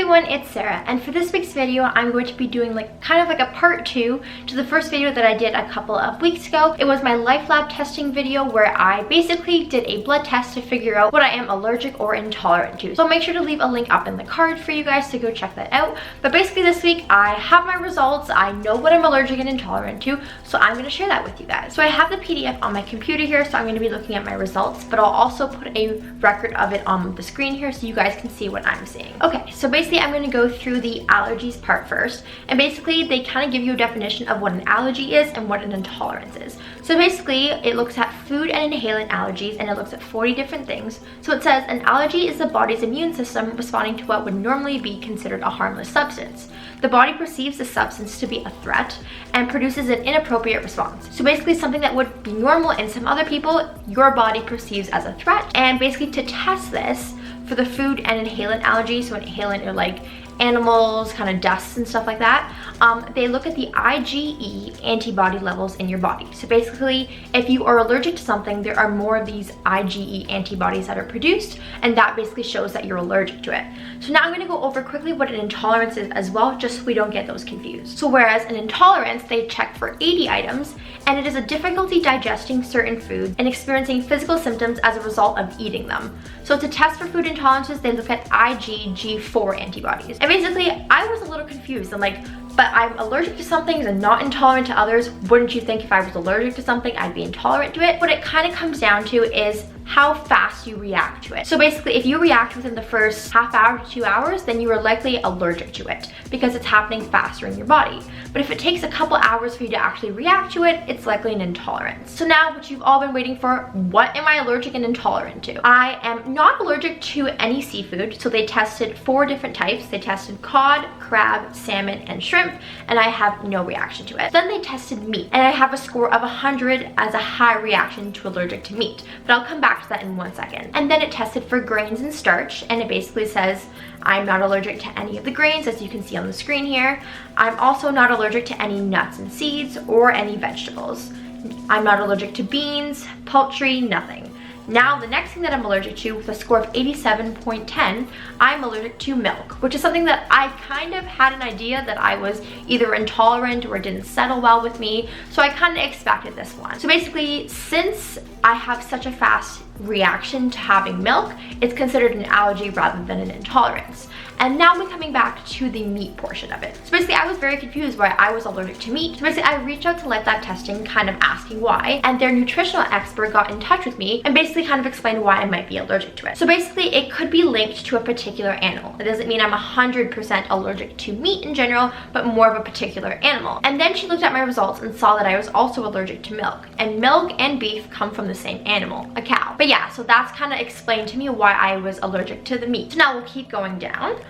everyone, it's Sarah, and for this week's video I'm going to be doing kind of a part 2 to the first video that I did a couple of weeks ago. It was my Lifelab testing video where I basically did a blood test to figure out what I am allergic or intolerant to. So I'll make sure to leave a link up in the card for you guys to go check that out. But basically this week I have my results, I know what I'm allergic and intolerant to, so I'm going to share that with you guys. So I have the PDF on my computer here, so I'm going to be looking at my results, but I'll also put a record of it on the screen here so you guys can see what I'm seeing. Okay, so basically I'm going to go through the allergies part first, and basically they kind of give you a definition of what an allergy is and what an intolerance is. So basically it looks at food and inhalant allergies, and it looks at 40 different things. So it says an allergy is the body's immune system responding to what would normally be considered a harmless substance. The body perceives the substance to be a threat and produces an inappropriate response. So basically something that would be normal in some other people, your body perceives as a threat. And basically to test this for the food and inhalant allergies, so inhalant are like animals, kind of dusts and stuff like that, they look at the IgE antibody levels in your body. So basically, if you are allergic to something, there are more of these IgE antibodies that are produced, and that basically shows that you're allergic to it. So now I'm going to go over quickly what an intolerance is as well, just so we don't get those confused. So whereas an intolerance, they check for 80 items, and it is a difficulty digesting certain foods and experiencing physical symptoms as a result of eating them. So to test for food intolerances, they look at IgG4 antibodies. And basically, I was a little confused. I'm like, but I'm allergic to some things and not intolerant to others. Wouldn't you think if I was allergic to something, I'd be intolerant to it? What it kind of comes down to is how fast you react to it. So basically, if you react within the first half hour to 2 hours, then you are likely allergic to it because it's happening faster in your body. But if it takes a couple hours for you to actually react to it, it's likely an intolerance. So now what you've all been waiting for, what am I allergic and intolerant to? I am not allergic to any seafood. So they tested 4 different types. They tested cod, crab, salmon, and shrimp, and I have no reaction to it. Then they tested meat, and I have a score of 100 as a high reaction to allergic to meat, but I'll come back to that in 1 second. And then it tested for grains and starch, and it basically says I'm not allergic to any of the grains, as you can see on the screen here. I'm also not allergic to any nuts and seeds or any vegetables. I'm not allergic to beans, poultry, nothing. Now, the next thing that I'm allergic to, with a score of 87.10, I'm allergic to milk, which is something that I kind of had an idea that I was either intolerant or didn't settle well with me, so I kind of expected this one. So basically, since I have such a fast reaction to having milk, it's considered an allergy rather than an intolerance. And now we're coming back to the meat portion of it. So basically, I was very confused why I was allergic to meat. So basically, I reached out to Lifelab Testing, kind of asking why, and their nutritional expert got in touch with me and basically kind of explained why I might be allergic to it. So basically, it could be linked to a particular animal. It doesn't mean I'm 100% allergic to meat in general, but more of a particular animal. And then she looked at my results and saw that I was also allergic to milk. And milk and beef come from the same animal, a cow. But yeah, so that's kind of explained to me why I was allergic to the meat. So now we'll keep going down.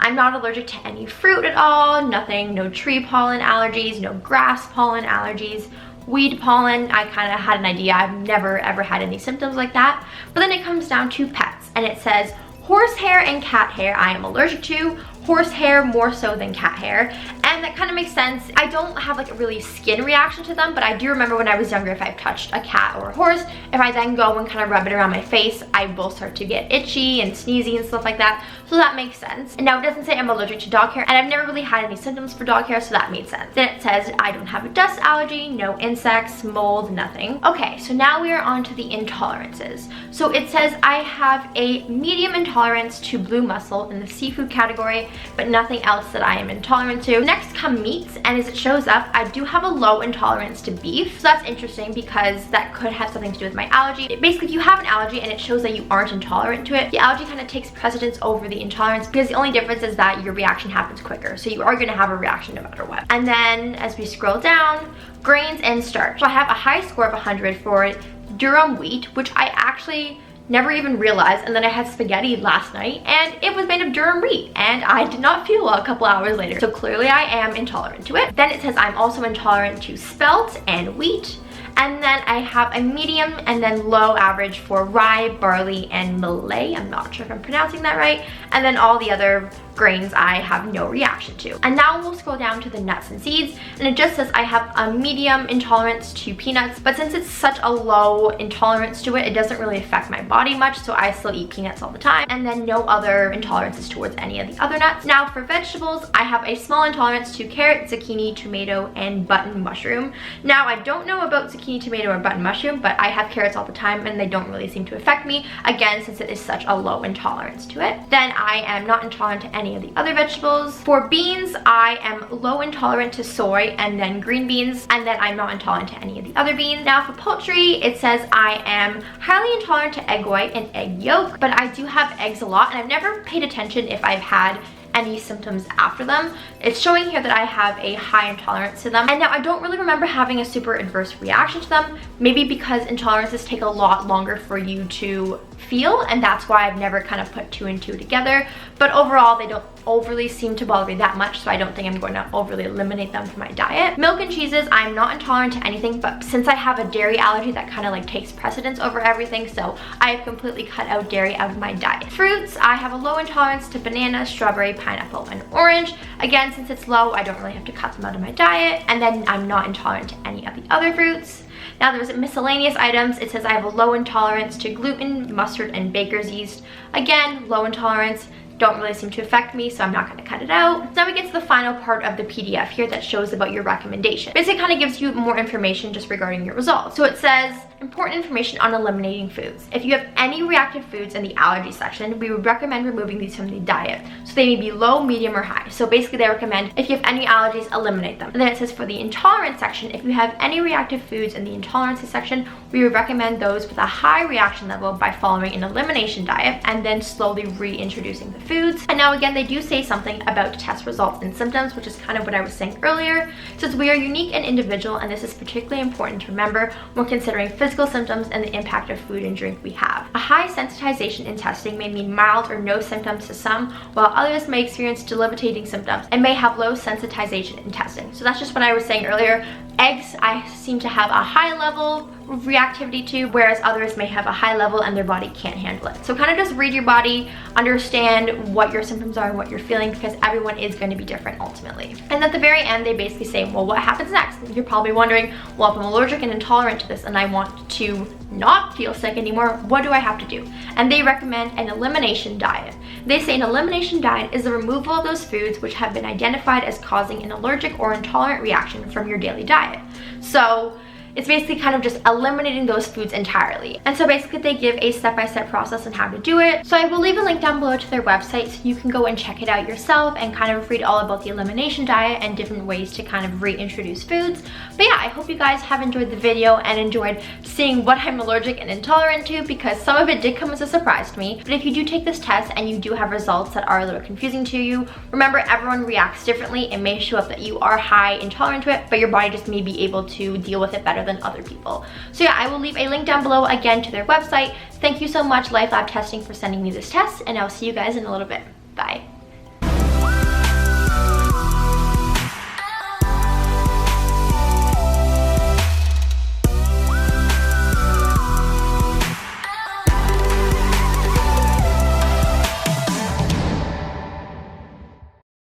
I'm not allergic to any fruit at all, nothing, no tree pollen allergies, no grass pollen allergies, weed pollen. I kind of had an idea. I've never ever had any symptoms like that. But then it comes down to pets, and it says horsehair and cat hair I am allergic to. Horsehair more so than cat hair, and that kind of makes sense. I don't have a really skin reaction to them, but I do remember when I was younger, if I've touched a cat or a horse, if I then go and kind of rub it around my face, I will start to get itchy and sneezy and stuff like that, so that makes sense. And now it doesn't say I'm allergic to dog hair, and I've never really had any symptoms for dog hair, so that made sense. Then it says I don't have a dust allergy, no insects, mold, nothing. Okay, so now we are on to the intolerances. So it says I have a medium intolerance to blue mussel in the seafood category, but nothing else that I am intolerant to. Next come meats, and as it shows up, I do have a low intolerance to beef. So that's interesting because that could have something to do with my allergy. Basically, if you have an allergy and it shows that you aren't intolerant to it, the allergy kind of takes precedence over the intolerance, because the only difference is that your reaction happens quicker. So you are going to have a reaction no matter what. And then as we scroll down, grains and starch. So I have a high score of 100 for durum wheat, which I actually never even realized, and then I had spaghetti last night and it was made of durum wheat, and I did not feel well a couple hours later, so clearly I am intolerant to it. Then it says I'm also intolerant to spelt and wheat, and then I have a medium and then low average for rye, barley, and millet. I'm not sure if I'm pronouncing that right, and then all the other grains I have no reaction to. And now we'll scroll down to the nuts and seeds, and it just says I have a medium intolerance to peanuts, but since it's such a low intolerance to it, it doesn't really affect my body much, so I still eat peanuts all the time, and then no other intolerances towards any of the other nuts. Now for vegetables, I have a small intolerance to carrot, zucchini, tomato, and button mushroom. Now I don't know about zucchini, tomato, or button mushroom, but I have carrots all the time and they don't really seem to affect me, again since it is such a low intolerance to it. Then I am not intolerant to any of the other vegetables. For beans, I am low intolerant to soy and then green beans, and then I'm not intolerant to any of the other beans. Now for poultry, it says I am highly intolerant to egg white and egg yolk, but I do have eggs a lot, and I've never paid attention if I've had any symptoms after them. It's showing here that I have a high intolerance to them, and now I don't really remember having a super adverse reaction to them, maybe because intolerances take a lot longer for you to feel, and that's why I've never kind of put 2 and 2 together. But overall, they don't overly seem to bother me that much, so I don't think I'm going to overly eliminate them from my diet. Milk and cheeses, I'm not intolerant to anything, but since I have a dairy allergy, that kind of like takes precedence over everything, so I have completely cut out dairy out of my diet. Fruits, I have a low intolerance to banana, strawberry, pineapple, and orange. Again, since it's low, I don't really have to cut them out of my diet, and then I'm not intolerant to any of the other fruits. Now there's miscellaneous items. It says I have a low intolerance to gluten, mustard, and baker's yeast. Again, low intolerance. Don't really seem to affect me, so I'm not going to cut it out. Now we get to the final part of the PDF here that shows about your recommendation. Basically, it kind of gives you more information just regarding your results. So it says, important information on eliminating foods. If you have any reactive foods in the allergy section, we would recommend removing these from the diet. So they may be low, medium, or high. So basically they recommend if you have any allergies, eliminate them. And then it says for the intolerance section, if you have any reactive foods in the intolerances section, we would recommend those with a high reaction level by following an elimination diet and then slowly reintroducing the foods. And now again, they do say something about test results and symptoms, which is kind of what I was saying earlier. It says we are unique and individual, and this is particularly important to remember when considering physical symptoms and the impact of food and drink we have. A high sensitization in testing may mean mild or no symptoms to some, while others may experience debilitating symptoms and may have low sensitization in testing. So that's just what I was saying earlier. Eggs, I seem to have a high level of reactivity to, whereas others may have a high level and their body can't handle it. So kind of just read your body, understand what your symptoms are and what you're feeling, because everyone is going to be different ultimately. And at the very end, they basically say, well, what happens next? You're probably wondering, well, if I'm allergic and intolerant to this and I want to not feel sick anymore, what do I have to do? And they recommend an elimination diet. They say an elimination diet is the removal of those foods which have been identified as causing an allergic or intolerant reaction from your daily diet. So it's basically kind of just eliminating those foods entirely. And so basically they give a step-by-step process on how to do it. So I will leave a link down below to their website so you can go and check it out yourself and kind of read all about the elimination diet and different ways to kind of reintroduce foods. But yeah, I hope you guys have enjoyed the video and enjoyed seeing what I'm allergic and intolerant to, because some of it did come as a surprise to me. But if you do take this test and you do have results that are a little confusing to you, remember everyone reacts differently. It may show up that you are high intolerant to it, but your body just may be able to deal with it better than other people. So yeah, I will leave a link down below again to their website. Thank you so much, Lifelab Testing, for sending me this test, and I'll see you guys in a little bit. Bye.